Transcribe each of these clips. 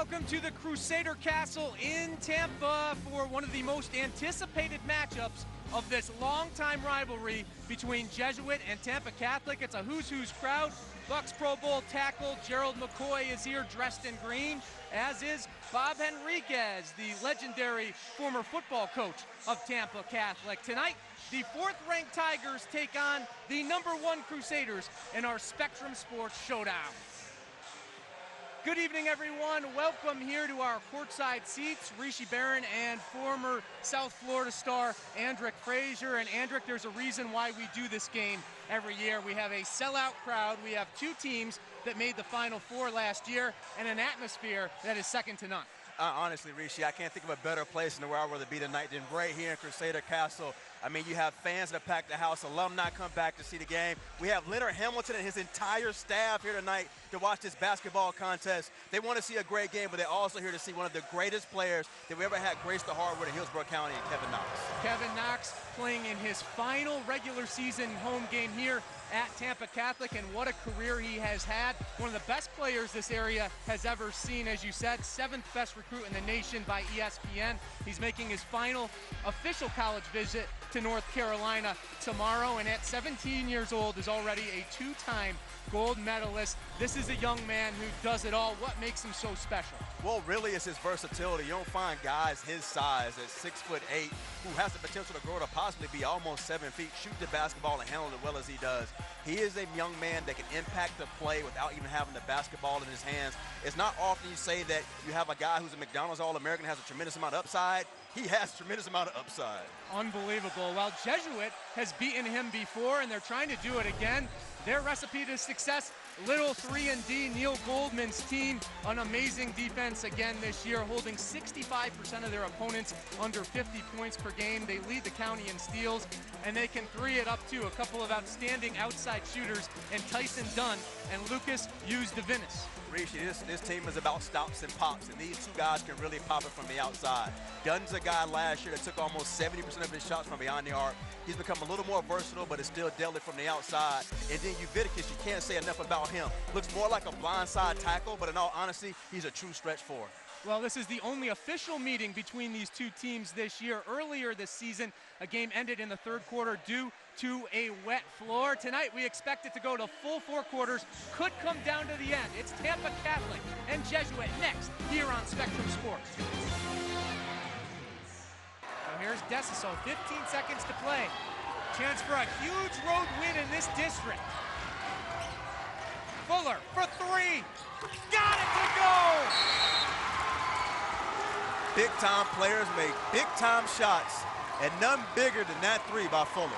Welcome to the Crusader Castle in Tampa for one of the most anticipated matchups of this long-time rivalry between Jesuit and Tampa Catholic. It's a who's crowd. Bucks Pro Bowl tackle Gerald McCoy is here dressed in green, as is Bob Henriquez, the legendary former football coach of Tampa Catholic. Tonight, the fourth-ranked Tigers take on the #1 Crusaders in our Spectrum Sports Showdown. Good evening, everyone. Welcome here to our courtside seats. Rishi Barran and former South Florida star Andrick Frazier. And Andrick, there's a reason why we do this game every year. We have a sellout crowd. We have two teams that made the Final Four last year and an atmosphere that is second to none. Honestly, Rishi, I can't think of a better place in the world where to be tonight than right here in Crusader Castle. I mean, you have fans that pack the house, alumni come back to see the game. We have Leonard Hamilton and his entire staff here tonight to watch this basketball contest. They want to see a great game, but they're also here to see one of the greatest players that we ever had grace the hardwood in Hillsborough County, Kevin Knox. Kevin Knox playing in his final regular season home game here at Tampa Catholic, and what a career he has had. One of the best players this area has ever seen, as you said, 7th best recruit in the nation by ESPN. He's making his final official college visit to North Carolina tomorrow, and at 17 years old is already a two-time gold medalist. This is a young man who does it all. What makes him so special? Well, really, it's his versatility. You don't find guys his size at 6'8" who has the potential to grow to possibly be almost 7 feet, shoot the basketball and handle it well as he does. He is a young man that can impact the play without even having the basketball in his hands. It's not often you say that you have a guy who's a McDonald's All-American, has a tremendous amount of upside. He has a tremendous amount of upside. Unbelievable. Well, Jesuit has beaten him before, and they're trying to do it again. Their recipe to success, little 3-and-D, Neil Goldman's team, an amazing defense again this year, holding 65% of their opponents under 50 points per game. They lead the county in steals, and they can three it up too. A couple of outstanding outside shooters, and Tyson Dunn and Lucas Usdevinis. Rishi, this team is about stops and pops, and these two guys can really pop it from the outside. Dunn's a guy last year that took almost 70% of his shots from beyond the arc. He's become a little more versatile, but is still deadly from the outside. And then Uviticus, you can't say enough about him. Looks more like a blindside tackle, but in all honesty, he's a true stretch four. Well, this is the only official meeting between these two teams this year. Earlier this season, a game ended in the third quarter due to a wet floor. Tonight, we expect it to go to full 4 quarters. Could come down to the end. It's Tampa Catholic and Jesuit next here on Spectrum Sports. So here's Desiso, 15 seconds to play. Chance for a huge road win in this district. Fuller for 3. Got it to go! Big-time players make big-time shots, and none bigger than that 3 by Fuller.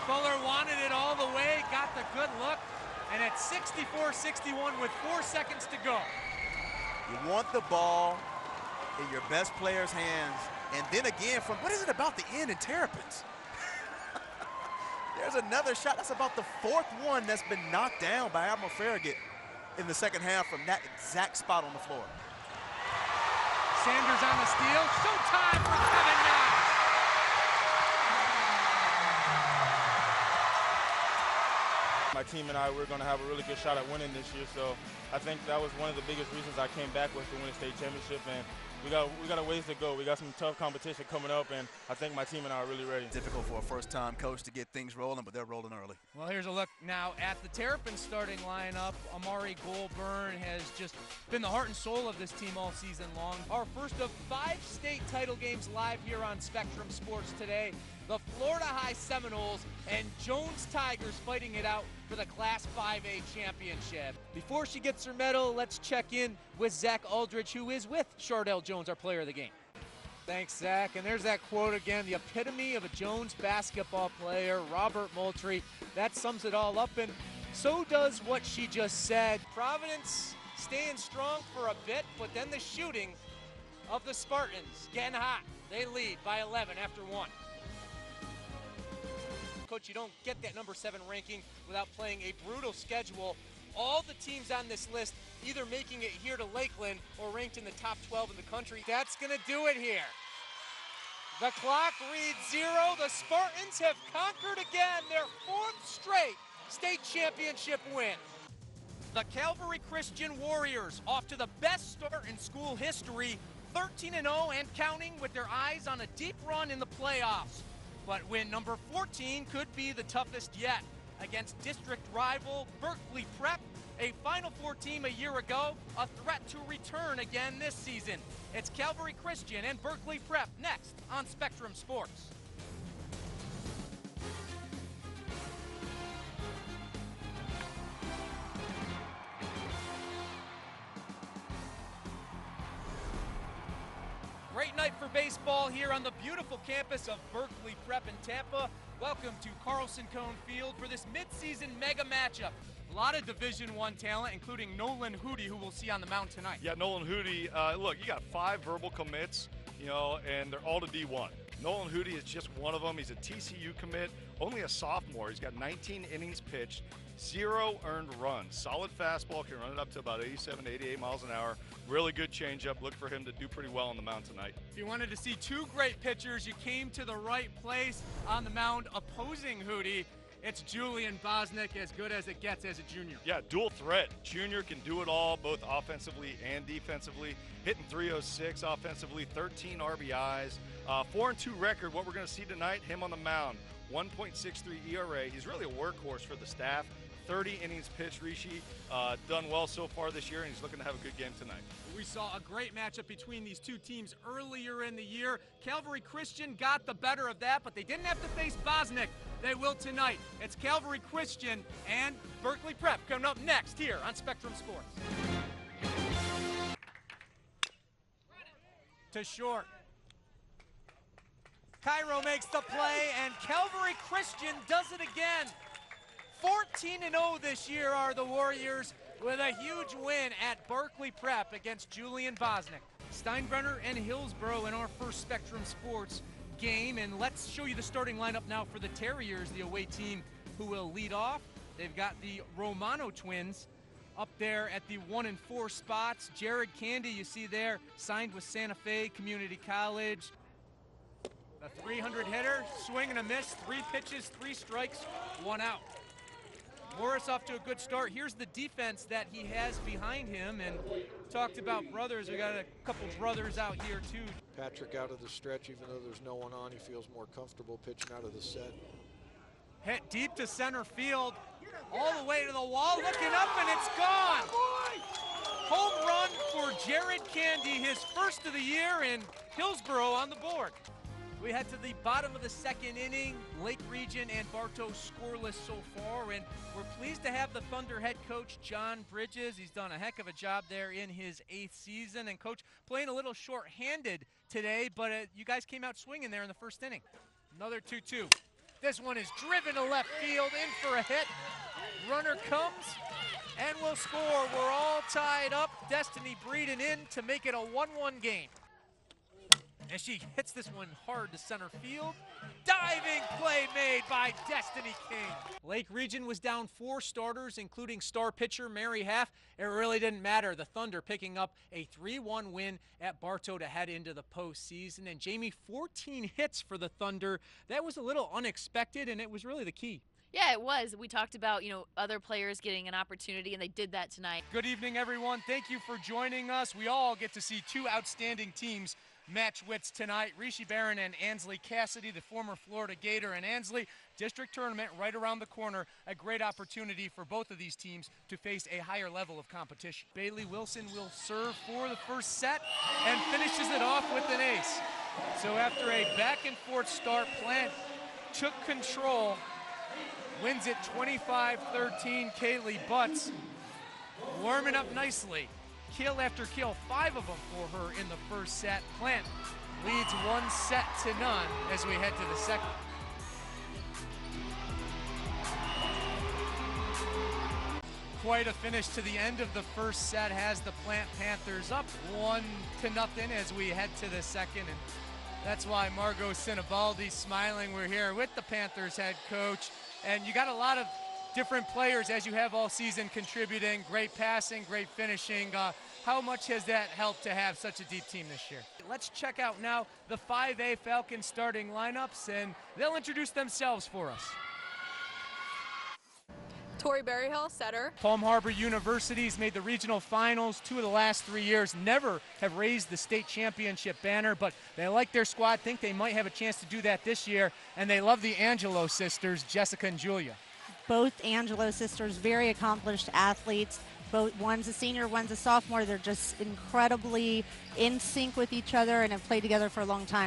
Fuller wanted it all the way, got the good look, and at 64-61 with 4 seconds to go. You want the ball in your best player's hands, and then again from, what is it about the end in Terrapins? There's another shot. That's about the 4th one that's been knocked down by Admiral Farragut in the second half from that exact spot on the floor. Sanders on the steal. Showtime for Kevin Knox. My team and I, we're going to have a really good shot at winning this year, so I think that was one of the biggest reasons I came back was to win a state championship, and we got a ways to go. We got some tough competition coming up, and I think my team and I are really ready. Difficult for a first-time coach to get things rolling, but they're rolling early. Well, here's a look now at the Terrapins starting lineup. Amari Goldburn has just been the heart and soul of this team all season long. Our first of 5 state title games live here on Spectrum Sports today. The Florida High Seminoles and Jones Tigers fighting it out for the Class 5A championship. Before she gets her medal, let's check in with Zach Aldridge, who is with Shardell Jones, our player of the game. Thanks, Zach. And there's that quote again, the epitome of a Jones basketball player, Robert Moultrie. That sums it all up, and so does what she just said. Providence staying strong for a bit, but then the shooting of the Spartans getting hot. They lead by 11 after 1. Coach, you don't get that number 7 ranking without playing a brutal schedule. All the teams on this list either making it here to Lakeland or ranked in the top 12 in the country. That's going to do it here. The clock reads 0. The Spartans have conquered again their 4th straight state championship win. The Calvary Christian Warriors off to the best start in school history, 13-0 and counting with their eyes on a deep run in the playoffs. But win number 14 could be the toughest yet against district rival Berkeley Prep, a Final Four team a year ago, a threat to return again this season. It's Calvary Christian and Berkeley Prep next on Spectrum Sports. Great night for baseball here on the beautiful campus of Berkeley Prep in Tampa. Welcome to Carlson Cone Field for this midseason mega matchup. A lot of Division I talent, including Nolan Hootie, who we'll see on the mound tonight. Yeah, Nolan Hootie, look, you got 5 verbal commits, and they're all to D1. Nolan Hootie is just one of them. He's a TCU commit, only a sophomore. He's got 19 innings pitched, 0 earned runs. Solid fastball, can run it up to about 87, 88 miles an hour. Really good changeup. Look for him to do pretty well on the mound tonight. If you wanted to see 2 great pitchers, you came to the right place. On the mound opposing Hootie, it's Julian Bosnick, as good as it gets as a junior. Yeah, dual threat. Junior can do it all, both offensively and defensively. Hitting .306 offensively, 13 RBIs, 4-2 record. What we're going to see tonight, him on the mound, 1.63 ERA. He's really a workhorse for the staff. 30 innings pitched, Rishi. Done well so far this year, and he's looking to have a good game tonight. We saw a great matchup between these two teams earlier in the year. Calvary Christian got the better of that, but they didn't have to face Bosnick. They will tonight. It's Calvary Christian and Berkeley Prep coming up next here on Spectrum Sports. To short. Cairo makes the play, and Calvary Christian does it again. 14-0 this year are the Warriors, with a huge win at Berkeley Prep against Julian Bosnick. Steinbrenner and Hillsborough in our first Spectrum Sports game, and let's show you the starting lineup now for the Terriers, the away team who will lead off. They've got the Romano twins up there at the 1 and 4 spots. Jared Candy, you see there, signed with Santa Fe Community College. A 300 hitter, swing and a miss, 3 pitches, 3 strikes, 1 out. Morris off to a good start. Here's the defense that he has behind him, and talked about brothers. We got a couple brothers out here too. Patrick out of the stretch, even though there's no one on, he feels more comfortable pitching out of the set. Hit deep to center field, all the way to the wall, looking up, and it's gone. Home run for Jared Candy, his first of the year, and Hillsborough on the board. We head to the bottom of the second inning. Lake Region and Bartow scoreless so far, and we're pleased to have the Thunder head coach, John Bridges. He's done a heck of a job there in his 8th season. And, Coach, playing a little short-handed today, but you guys came out swinging there in the first inning. Another 2-2. This one is driven to left field, in for a hit. Runner comes and will score. We're all tied up. Destiny Breeden in to make it a 1-1 game. And she hits this one hard to center field. Diving play made by Destiny King. Lake Region was down 4 starters, including star pitcher Mary Half. It really didn't matter. The Thunder picking up a 3-1 win at Bartow to head into the postseason. And Jamie, 14 hits for the Thunder. That was a little unexpected, and it was really the key. Yeah, it was. We talked about, other players getting an opportunity, and they did that tonight. Good evening, everyone. Thank you for joining us. We all get to see 2 outstanding teams match wits tonight. Rishi Barran and Ansley Cassidy, the former Florida Gator, and Ansley district tournament right around the corner. A great opportunity for both of these teams to face a higher level of competition. Bailey Wilson will serve for the first set and finishes it off with an ace. So after a back and forth start, Plant took control, wins it 25-13. Kaylee Butts warming up nicely. Kill after kill, 5 of them for her in the first set. Plant leads 1-0 as we head to the second. Quite a finish to the end of the first set has the Plant Panthers up 1-0 as we head to the second. And that's why Margot Sinibaldi smiling. We're here with the Panthers head coach. And you got a lot of different players, as you have all season, contributing. Great passing, great finishing. How much has that helped to have such a deep team this year? Let's check out now the 5A Falcons starting lineups, and they'll introduce themselves for us. Tori Berryhill, setter. Palm Harbor University's made the regional finals 2 of the last 3 years, never have raised the state championship banner, but they like their squad, think they might have a chance to do that this year, and they love the Angelo sisters, Jessica and Julia. Both Angelo sisters, very accomplished athletes. Both, one's a senior, one's a sophomore. They're just incredibly in sync with each other and have played together for a long time.